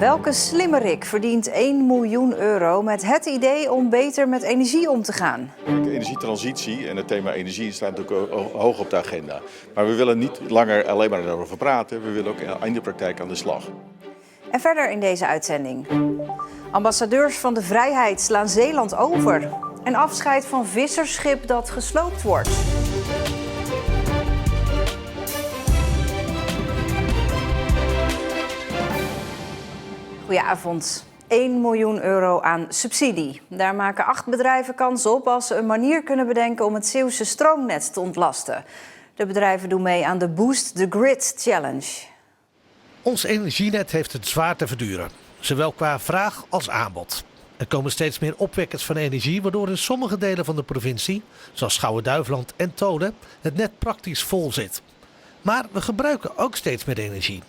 Welke slimmerik verdient 1 miljoen euro met het idee om beter met energie om te gaan? De energietransitie en het thema energie staat natuurlijk hoog op de agenda. Maar we willen niet langer alleen maar erover praten, we willen ook in de praktijk aan de slag. En verder in deze uitzending. Ambassadeurs van de vrijheid slaan Zeeland over. En afscheid van vissersschip dat gesloopt wordt. Goedenavond. 1 miljoen euro aan subsidie. Daar maken 8 bedrijven kans op als ze een manier kunnen bedenken om het Zeeuwse stroomnet te ontlasten. De bedrijven doen mee aan de Boost the Grid Challenge. Ons energienet heeft het zwaar te verduren, zowel qua vraag als aanbod. Er komen steeds meer opwekkers van energie, waardoor in sommige delen van de provincie, zoals Schouwen-Duiveland en Tolen, het net praktisch vol zit. Maar we gebruiken ook steeds meer energie.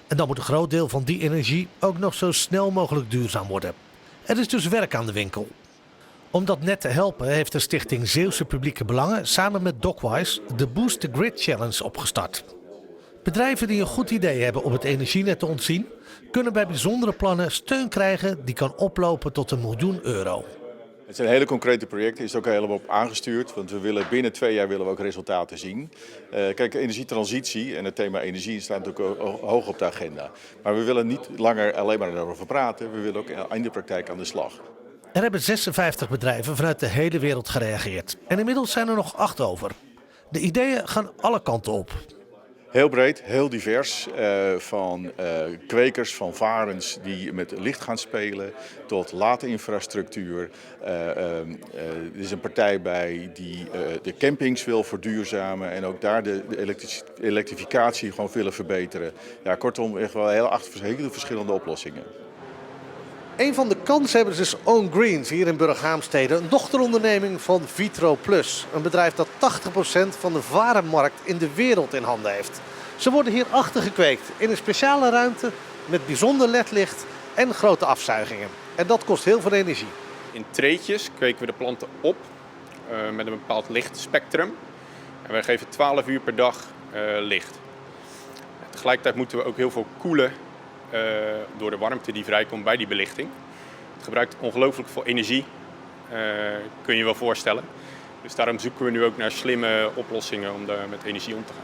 En dan moet een groot deel van die energie ook nog zo snel mogelijk duurzaam worden. Er is dus werk aan de winkel. Om dat net te helpen heeft de stichting Zeeuwse Publieke Belangen samen met Docwise de Boost the Grid Challenge opgestart. Bedrijven die een goed idee hebben om het energienet te ontzien, kunnen bij bijzondere plannen steun krijgen die kan oplopen tot 1 miljoen euro. Het zijn hele concrete projecten, is ook helemaal op aangestuurd, want we willen binnen 2 jaar willen we ook resultaten zien. Kijk, energietransitie en het thema energie staat natuurlijk hoog op de agenda. Maar we willen niet langer alleen maar erover praten, we willen ook in de praktijk aan de slag. Er hebben 56 bedrijven vanuit de hele wereld gereageerd en inmiddels zijn er nog 8 over. De ideeën gaan alle kanten op. Heel breed, heel divers, van kwekers, van varens die met licht gaan spelen, tot laadinfrastructuur. Er is een partij bij die de campings wil verduurzamen en ook daar de elektrificatie gewoon willen verbeteren. Ja, kortom, echt wel heel 8 hele verschillende oplossingen. Een van de kanshebbers is Own Greens hier in Burghaamstede, een dochteronderneming van Vitro Plus. Een bedrijf dat 80% van de varenmarkt in de wereld in handen heeft. Ze worden hier achter gekweekt in een speciale ruimte met bijzonder ledlicht en grote afzuigingen. En dat kost heel veel energie. In treetjes kweken we de planten op met een bepaald lichtspectrum. En wij geven 12 uur per dag licht. Tegelijkertijd moeten we ook heel veel koelen door de warmte die vrijkomt bij die belichting. Het gebruikt ongelooflijk veel energie, kun je je wel voorstellen. Dus daarom zoeken we nu ook naar slimme oplossingen om daar met energie om te gaan.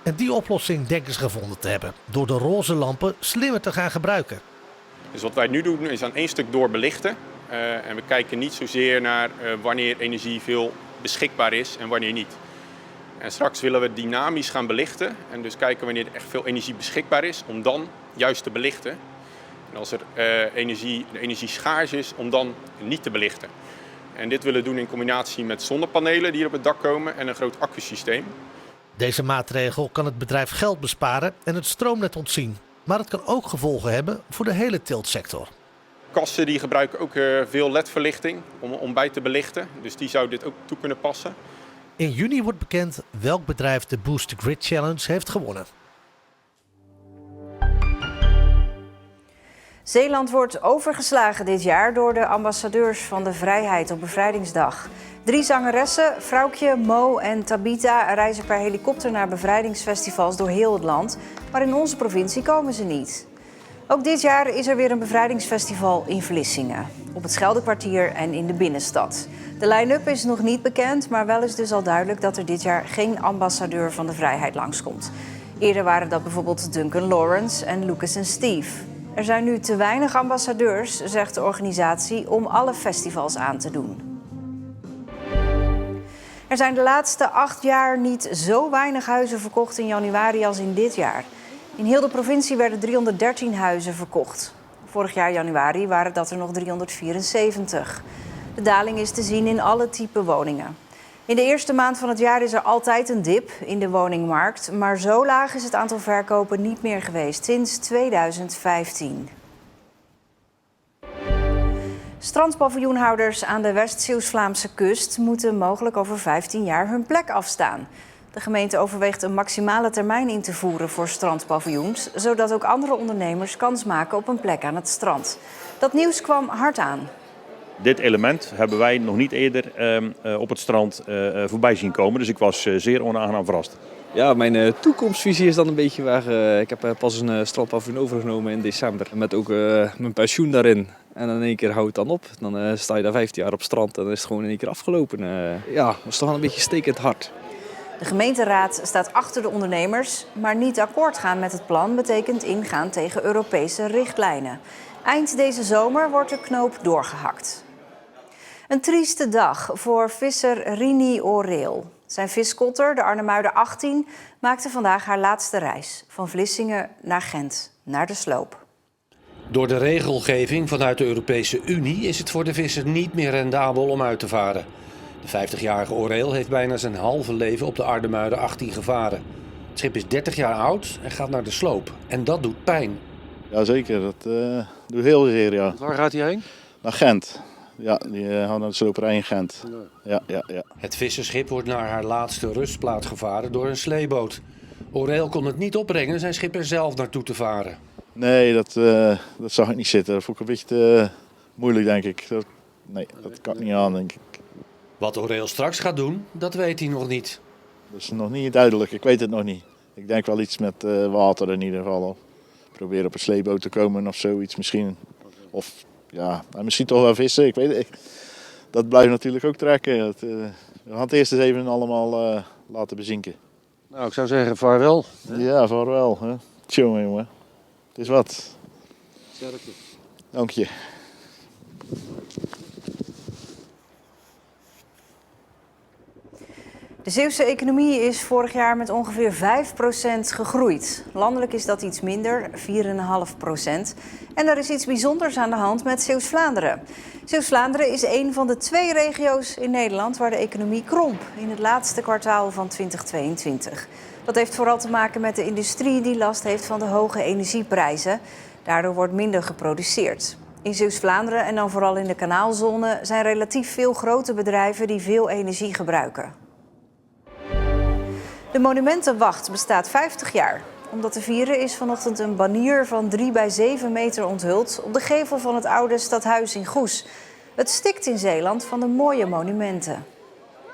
En die oplossing denken ze gevonden te hebben, door de roze lampen slimmer te gaan gebruiken. Dus wat wij nu doen is aan 1 stuk doorbelichten. En we kijken niet zozeer naar wanneer energie veel beschikbaar is en wanneer niet. En straks willen we dynamisch gaan belichten en dus kijken wanneer er echt veel energie beschikbaar is om dan juist te belichten. En als er energie schaars is, om dan niet te belichten. En dit willen we doen in combinatie met zonnepanelen die hier op het dak komen en een groot accusysteem. Deze maatregel kan het bedrijf geld besparen en het stroomnet ontzien. Maar het kan ook gevolgen hebben voor de hele teeltsector. Kassen die gebruiken ook veel ledverlichting om bij te belichten. Dus die zou dit ook toe kunnen passen. In juni wordt bekend welk bedrijf de Boost the Grid Challenge heeft gewonnen. Zeeland wordt overgeslagen dit jaar door de ambassadeurs van de vrijheid op Bevrijdingsdag. 3 zangeressen, Vrouwtje, Mo en Tabita, reizen per helikopter naar bevrijdingsfestivals door heel het land. Maar in onze provincie komen ze niet. Ook dit jaar is er weer een bevrijdingsfestival in Vlissingen, op het Scheldekwartier en in de binnenstad. De line-up is nog niet bekend, maar wel is dus al duidelijk dat er dit jaar geen ambassadeur van de vrijheid langskomt. Eerder waren dat bijvoorbeeld Duncan Lawrence en Lucas en Steve. Er zijn nu te weinig ambassadeurs, zegt de organisatie, om alle festivals aan te doen. Er zijn de laatste 8 jaar niet zo weinig huizen verkocht in januari als in dit jaar. In heel de provincie werden 313 huizen verkocht. Vorig jaar januari waren dat er nog 374. De daling is te zien in alle type woningen. In de eerste maand van het jaar is er altijd een dip in de woningmarkt. Maar zo laag is het aantal verkopen niet meer geweest sinds 2015. Strandpaviljoenhouders aan de West-Zeeuws-Vlaamse kust moeten mogelijk over 15 jaar hun plek afstaan. De gemeente overweegt een maximale termijn in te voeren voor strandpaviljoens, zodat ook andere ondernemers kans maken op een plek aan het strand. Dat nieuws kwam hard aan. Dit element hebben wij nog niet eerder op het strand voorbij zien komen, dus ik was zeer onaangenaam verrast. Ja, mijn toekomstvisie is dan een beetje waar. Ik heb pas een strandpaviljoen overgenomen in december. Met ook mijn pensioen daarin. En dan in één keer houdt het dan op. Dan sta je daar 15 jaar op strand en dan is het gewoon in één keer afgelopen. Ja, dat is toch wel een beetje stekend hard. De gemeenteraad staat achter de ondernemers, maar niet akkoord gaan met het plan betekent ingaan tegen Europese richtlijnen. Eind deze zomer wordt de knoop doorgehakt. Een trieste dag voor visser Rini Oreel. Zijn viskotter, de Arnhemuider 18, maakte vandaag haar laatste reis. Van Vlissingen naar Gent, naar de sloop. Door de regelgeving vanuit de Europese Unie is het voor de visser niet meer rendabel om uit te varen. De 50-jarige Oreel heeft bijna zijn halve leven op de Arnhemuider 18 gevaren. Het schip is 30 jaar oud en gaat naar de sloop. En dat doet pijn. Jazeker, dat doet heel zeer, ja. Waar gaat hij heen? Naar Gent. Ja, die gaat naar de sloperij in Gent. Ja. Het visserschip wordt naar haar laatste rustplaats gevaren door een sleeboot. Oreel kon het niet opbrengen zijn schip er zelf naartoe te varen. Nee, dat zag ik niet zitten. Dat vond ik een beetje te moeilijk, denk ik. Dat kan ik niet aan, denk ik. Wat Oreel straks gaat doen, dat weet hij nog niet. Dat is nog niet duidelijk, ik weet het nog niet. Ik denk wel iets met water in ieder geval. Proberen op een sleeboot te komen of zoiets misschien. Of ja, misschien toch wel vissen, ik weet het. Dat blijft natuurlijk ook trekken. We gaan het eerst eens even allemaal laten bezinken. Nou, ik zou zeggen, vaarwel. Ja, vaarwel. Hè. Jongen. Het is wat. Sterkte. Dank je. De Zeeuwse economie is vorig jaar met ongeveer 5% gegroeid. Landelijk is dat iets minder, 4,5%. En er is iets bijzonders aan de hand met Zeeuws-Vlaanderen. Zeeuws-Vlaanderen is een van de 2 regio's in Nederland waar de economie kromp in het laatste kwartaal van 2022. Dat heeft vooral te maken met de industrie die last heeft van de hoge energieprijzen. Daardoor wordt minder geproduceerd. In Zeeuws-Vlaanderen en dan vooral in de kanaalzone zijn relatief veel grote bedrijven die veel energie gebruiken. De Monumentenwacht bestaat 50 jaar. Om dat te vieren is vanochtend een banier van 3 bij 7 meter onthuld op de gevel van het oude stadhuis in Goes. Het stikt in Zeeland van de mooie monumenten.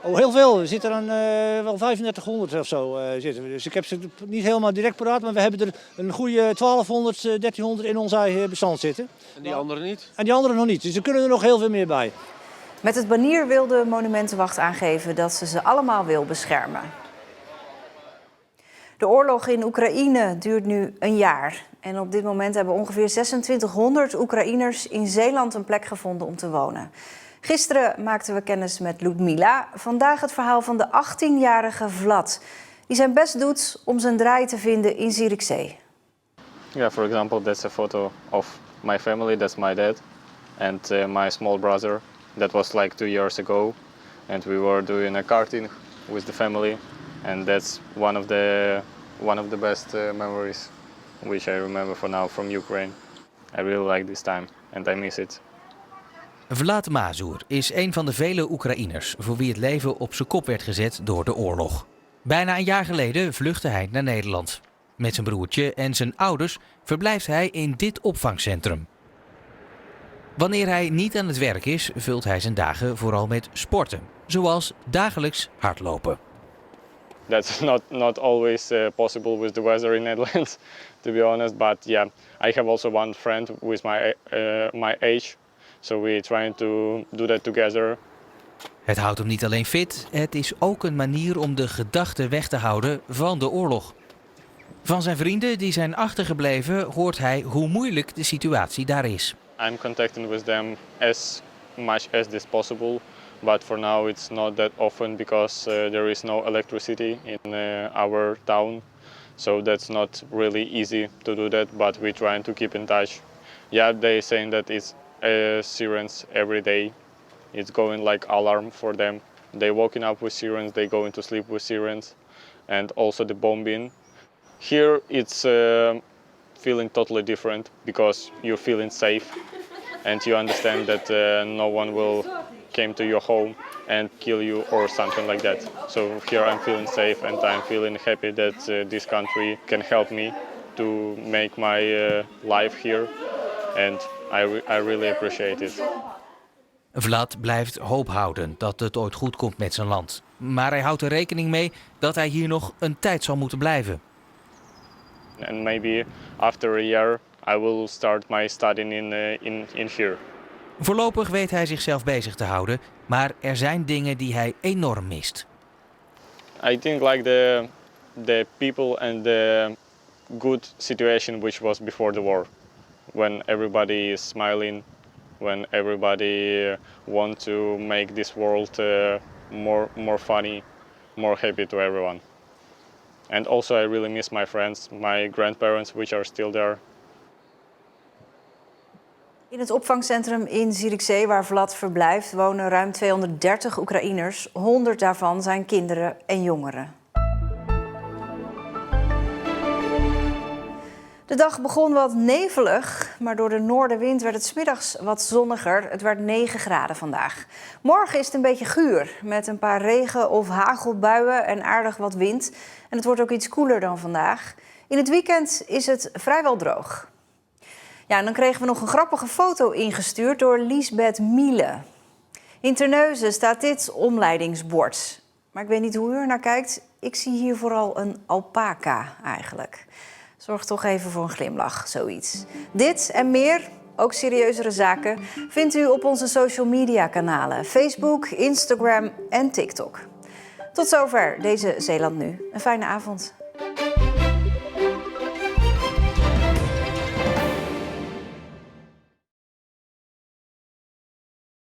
Oh, heel veel. Er zitten er wel 3500 of zo zitten we. Dus ik heb ze niet helemaal direct paraat, maar we hebben er een goede 1200, 1300 in ons eigen bestand zitten. En die anderen niet? En die anderen nog niet. Dus er kunnen er nog heel veel meer bij. Met het banier wil de Monumentenwacht aangeven dat ze allemaal wil beschermen. De oorlog in Oekraïne duurt nu een jaar. En op dit moment hebben ongeveer 2600 Oekraïners in Zeeland een plek gevonden om te wonen. Gisteren maakten we kennis met Ludmila. Vandaag het verhaal van de 18-jarige Vlad. Die zijn best doet om zijn draai te vinden in Zierikzee. Yeah, for example, that's a photo of my family. That's my dad and my small brother. That was like 2 years ago. And we were doing a karting with the family. And that's one of the best memories which I remember for now from Ukraine. I really like this time and I miss it. Vlad Mazur is een van de vele Oekraïners voor wie het leven op zijn kop werd gezet door de oorlog. Bijna een jaar geleden vluchtte hij naar Nederland. Met zijn broertje en zijn ouders verblijft hij in dit opvangcentrum. Wanneer hij niet aan het werk is, vult hij zijn dagen vooral met sporten, zoals dagelijks hardlopen. That's not always possible with the weather in Netherlands, to be honest. But yeah, I have also one friend with my age, so we're trying to do that together. Het houdt hem niet alleen fit, het is ook een manier om de gedachten weg te houden van de oorlog. Van zijn vrienden die zijn achtergebleven hoort hij hoe moeilijk de situatie daar is. I'm contacting with them as much as this possible. But for now it's not that often because there is no electricity in our town. So that's not really easy to do that, but we're trying to keep in touch. Yeah, they're saying that it's sirens every day. It's going like alarm for them. They're waking up with sirens, they go into sleep with sirens. And also the bombing. Here it's feeling totally different because you're feeling safe. And you understand that no one will come to your home and kill you or something like that. So here I'm feeling safe and I'm feeling happy that this country can help me to make my life here. And I really appreciate it. Vlad blijft hoop houden dat het ooit goed komt met zijn land. Maar hij houdt er rekening mee dat hij hier nog een tijd zal moeten blijven. And maybe after a year I will start my studying in here. Voorlopig weet hij zichzelf bezig te houden, maar er zijn dingen die hij enorm mist. I think like the people and the good situation which was before the war, when everybody is smiling, when everybody want to make this world more funny, more happy to everyone. And also I really miss my friends, my grandparents which are still there. In het opvangcentrum in Zierikzee, waar Vlad verblijft, wonen ruim 230 Oekraïners. 100 daarvan zijn kinderen en jongeren. De dag begon wat nevelig, maar door de noordenwind werd het 's middags wat zonniger. Het werd 9 graden vandaag. Morgen is het een beetje guur, met een paar regen- of hagelbuien en aardig wat wind. En het wordt ook iets koeler dan vandaag. In het weekend is het vrijwel droog. Ja, en dan kregen we nog een grappige foto ingestuurd door Liesbeth Miele. In Terneuzen staat dit omleidingsbord. Maar ik weet niet hoe u er naar kijkt. Ik zie hier vooral een alpaca eigenlijk. Zorg toch even voor een glimlach, zoiets. Dit en meer, ook serieuzere zaken, vindt u op onze social media kanalen. Facebook, Instagram en TikTok. Tot zover deze Zeeland Nu. Een fijne avond.